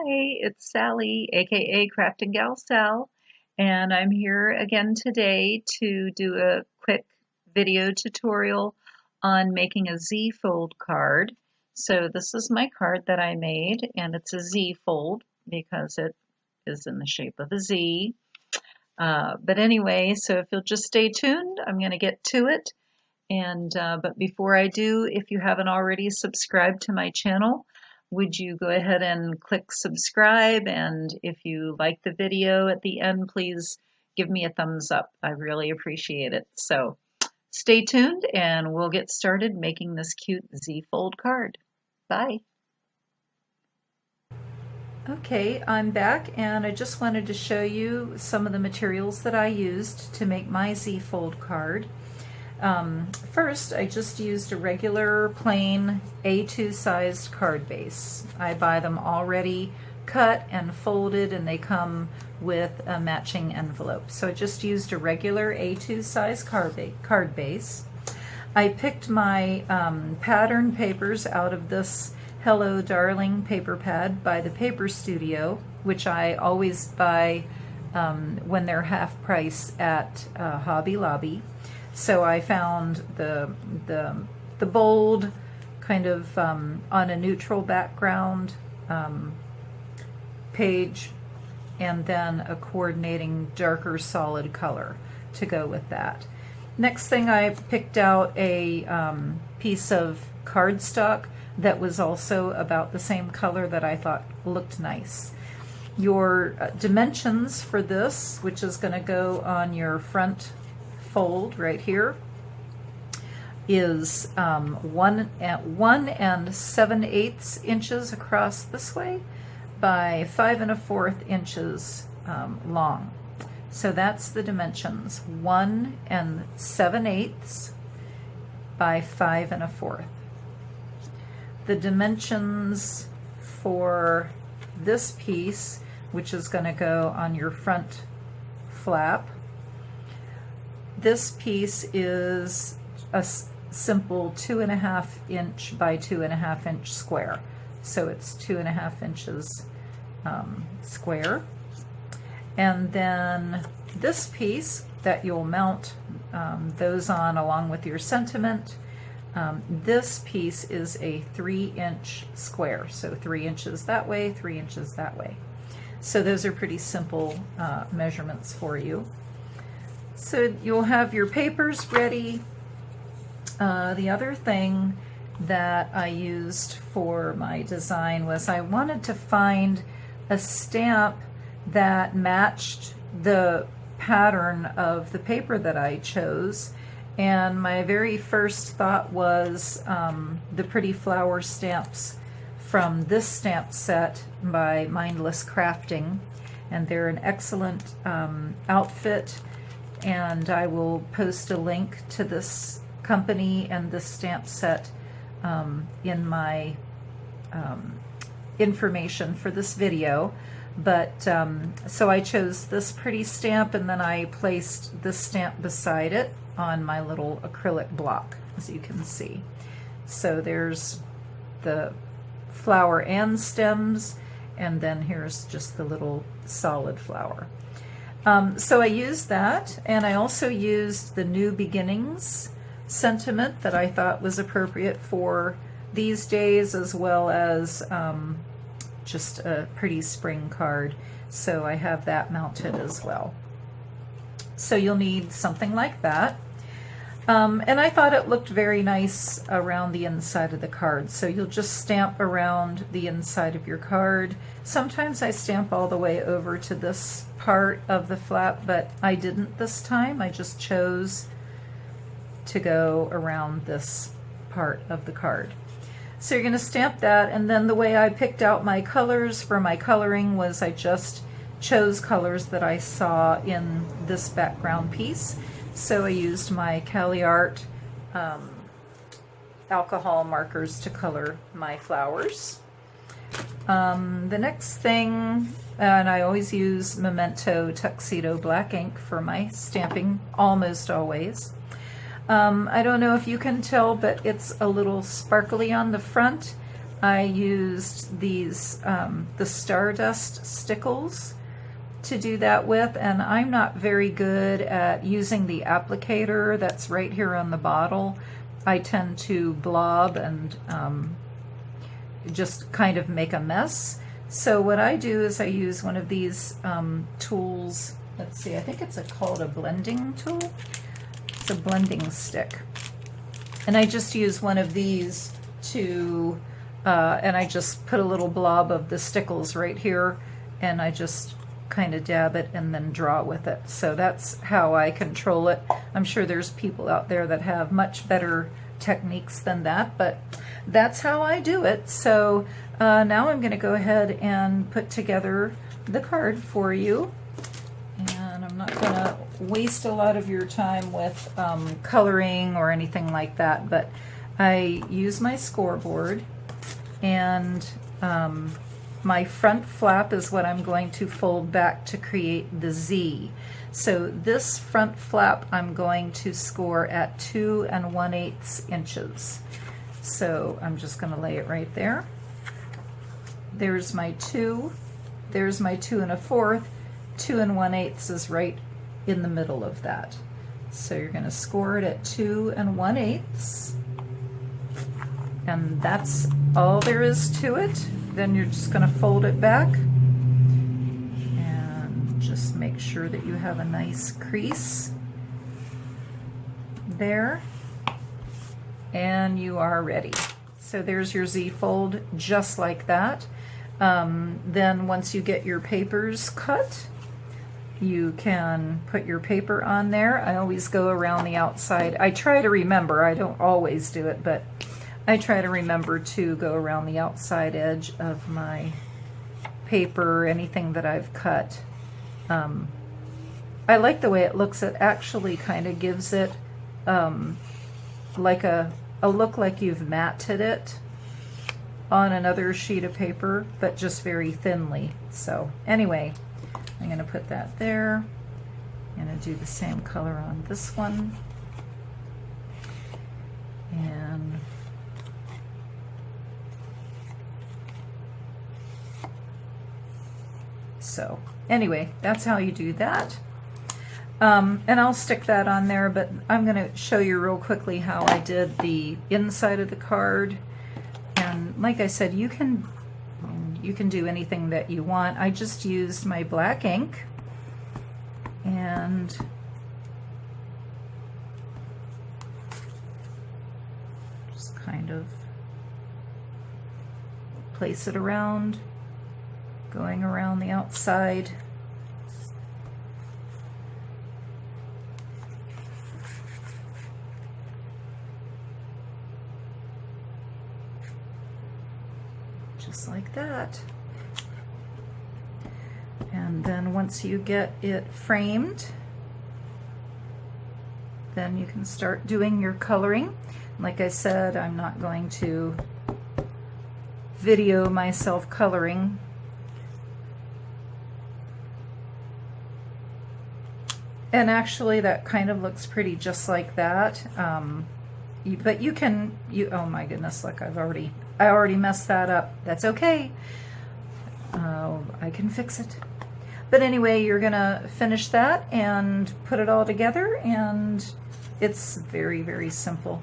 Hi, it's Sally, aka Crafting Gal Sal, and I'm here again today to do a quick video tutorial on making a Z fold card. So this is my card that I made, and it's a Z fold because it is in the shape of a Z. But anyway, so if you'll just stay tuned, I'm going to get to it. And but before I do, if you haven't already subscribed to my channel, would you go ahead and click subscribe? And if you like the video at the end, please give me a thumbs up. I really appreciate it. So stay tuned and we'll get started making this cute Z fold card. Bye. Okay, I'm back and I just wanted to show you some of the materials that I used to make my Z fold card. First, I just used a regular plain A2 sized card base. I buy them already cut and folded and they come with a matching envelope. So I just used a regular A2 size card base. I picked my pattern papers out of this Hello Darling paper pad by the Paper Studio, which I always buy when they're half price at Hobby Lobby. So I found the bold kind of on a neutral background page, and then a coordinating darker solid color to go with that. Next thing, I picked out a piece of cardstock that was also about the same color that I thought looked nice. Your dimensions for this, which is going to go on your front fold right here, is 1 7/8 inches across this way by 5 1/4 inches long. So that's the dimensions, 1 7/8 by 5 1/4. The dimensions for this piece, which is going to go on your front flap, this piece is a simple 2.5 inch by 2.5 inch square. So it's 2.5 inches square. And then this piece that you'll mount those on along with your sentiment, this piece is a 3-inch square. So 3 inches that way, 3 inches that way. So those are pretty simple measurements for you. So you'll have your papers ready. The other thing that I used for my design was I wanted to find a stamp that matched the pattern of the paper that I chose. And my very first thought was the Pretty Flower stamps from this stamp set by Mindless Crafting. And they're an excellent outfit. And I will post a link to this company and this stamp set in my information for this video. But so I chose this pretty stamp, and then I placed this stamp beside it on my little acrylic block, as you can see. So there's the flower and stems, and then here's just the little solid flower. So I used that, and I also used the New Beginnings sentiment that I thought was appropriate for these days, as well as just a pretty spring card. So I have that mounted as well. So you'll need something like that. And I thought it looked very nice around the inside of the card. So you'll just stamp around the inside of your card. Sometimes I stamp all the way over to this part of the flap, but I didn't this time. I just chose to go around this part of the card. So you're going to stamp that, and then the way I picked out my colors for my coloring was I just chose colors that I saw in this background piece. So I used my Cali Art alcohol markers to color my flowers. The next thing, and I always use Memento Tuxedo black ink for my stamping, almost always. I don't know if you can tell, but it's a little sparkly on the front. I used these, the Stardust Stickles to do that with, and I'm not very good at using the applicator that's right here on the bottle. I tend to blob and just kind of make a mess. So what I do is I use one of these tools. Let's see, I think it's called a blending tool. It's a blending stick. And I just use one of these to, and I just put a little blob of the stickles right here, and I just kind of dab it and then draw with it. So that's how I control it. I'm sure there's people out there that have much better techniques than that, but that's how I do it. So now I'm going to go ahead and put together the card for you. And I'm not going to waste a lot of your time with coloring or anything like that, but I use my scoreboard, and my front flap is what I'm going to fold back to create the Z. So this front flap I'm going to score at 2 1/8 inches. So I'm just going to lay it right there. There's my 2. There's my 2 1/4. 2 1/8 is right in the middle of that. So you're going to score it at 2 1/8. And that's all there is to it. Then you're just going to fold it back and just make sure that you have a nice crease there, and you are ready. So there's your Z fold, just like that. Then once you get your papers cut, you can put your paper on there. I always go around the outside. I try to remember, I don't always do it, but I try to remember to go around the outside edge of my paper, anything that I've cut. I like the way it looks. It actually kind of gives it like a look like you've matted it on another sheet of paper, but just very thinly. So anyway, I'm going to put that there. I'm going to do the same color on this one. And so anyway, that's how you do that. And I'll stick that on there, but I'm going to show you real quickly how I did the inside of the card. And like I said, you can do anything that you want. I just used my black ink and just kind of place it around, going around the outside. Just like that. And then once you get it framed, then you can start doing your coloring. Like I said, I'm not going to video myself coloring. And actually that kind of looks pretty just like that. But you can, oh my goodness, look, I already messed that up. That's okay. I can fix it. But anyway, you're gonna finish that and put it all together, and it's very, very simple.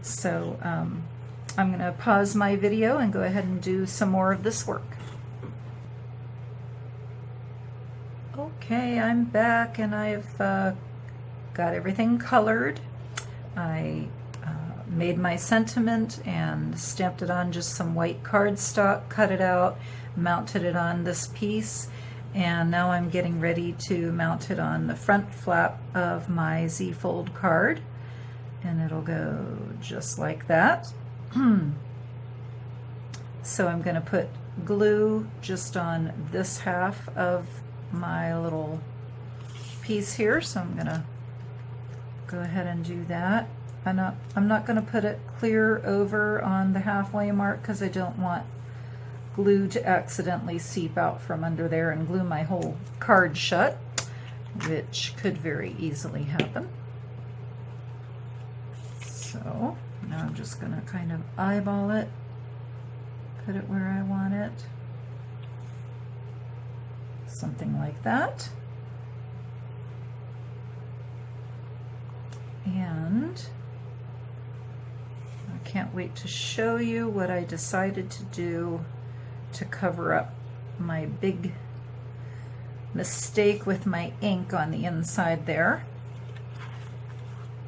So I'm gonna pause my video and go ahead and do some more of this work. Okay, I'm back, and I've got everything colored. I made my sentiment and stamped it on just some white cardstock, cut it out, mounted it on this piece, and now I'm getting ready to mount it on the front flap of my Z fold card, and it'll go just like that. So I'm going to put glue just on this half of my little piece here, so I'm going to go ahead and do that. I'm not going to put it clear over on the halfway mark because I don't want glue to accidentally seep out from under there and glue my whole card shut, which could very easily happen. So now I'm just going to kind of eyeball it put it where I want it. Something like that. And I can't wait to show you what I decided to do to cover up my big mistake with my ink on the inside there.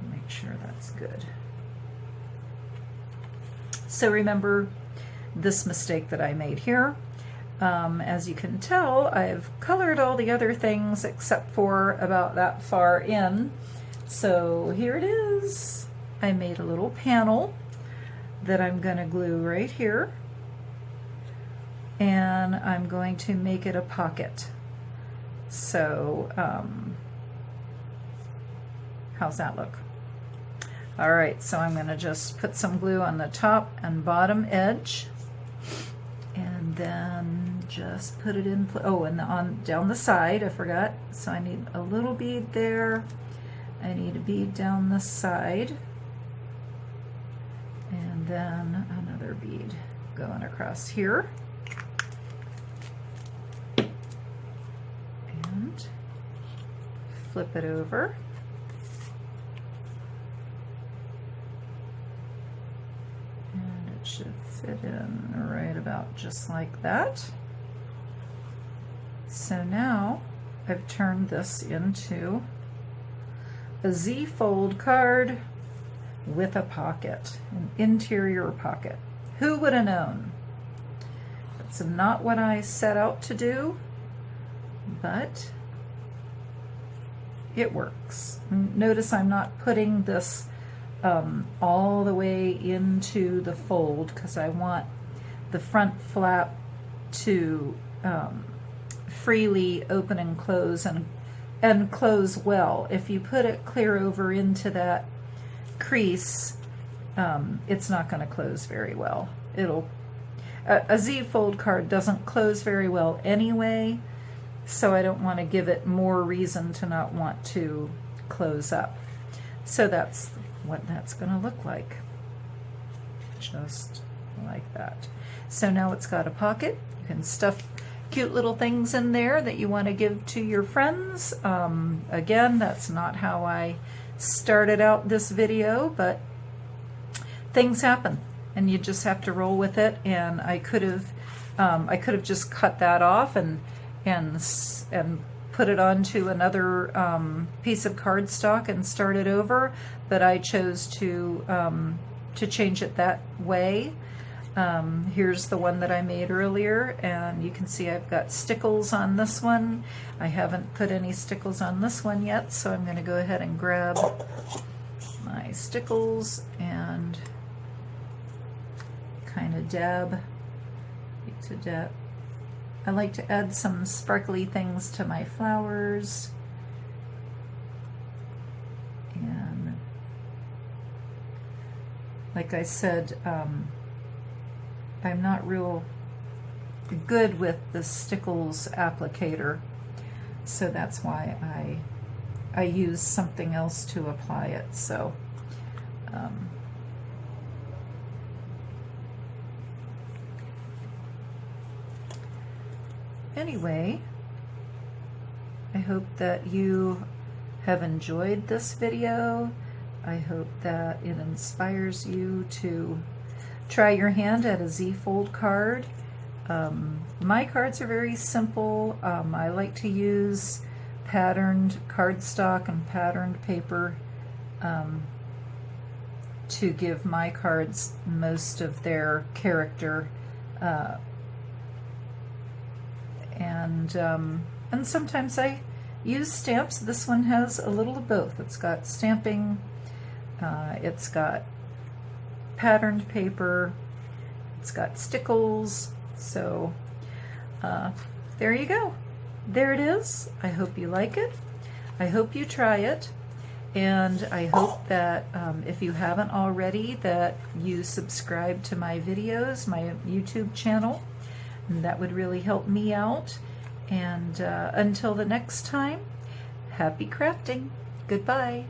Make sure that's good. So remember this mistake that I made here. As you can tell, I've colored all the other things except for about that far in. So here it is. I made a little panel that I'm going to glue right here, and I'm going to make it a pocket. So how's that look? All right, so I'm going to just put some glue on the top and bottom edge, and then just put it in. Oh, and on down the side, I forgot. So I need a little bead there. I need a bead down the side, and then another bead going across here. And flip it over. And it should fit in right about just like that. So now I've turned this into a Z-fold card with a pocket, an interior pocket. Who would have known? That's not what I set out to do, but it works. Notice I'm not putting this all the way into the fold because I want the front flap to freely open and close and close well. If you put it clear over into that crease, it's not going to close very well. A Z-fold card doesn't close very well anyway, so I don't want to give it more reason to not want to close up. So that's what that's going to look like, just like that. So now it's got a pocket. You can stuff cute little things in there that you want to give to your friends. Again, that's not how I started out this video, but things happen and you just have to roll with it. And I could have just cut that off and put it onto another piece of cardstock and start it over, but I chose to change it that way. Here's the one that I made earlier, and you can see I've got stickles on this one. I haven't put any stickles on this one yet, so I'm going to go ahead and grab my stickles and kind of dab. I like to add some sparkly things to my flowers. And like I said, I'm not real good with the Stickles applicator, so that's why I use something else to apply it. So anyway, I hope that you have enjoyed this video. I hope that it inspires you to try your hand at a Z-fold card. My cards are very simple. I like to use patterned cardstock and patterned paper to give my cards most of their character. And sometimes I use stamps. This one has a little of both. It's got stamping, it's got patterned paper, it's got stickles. So there you go. There it is. I hope you like it. I hope you try it. And I hope that if you haven't already, that you subscribe to my videos, my YouTube channel. And that would really help me out. And until the next time, happy crafting. Goodbye.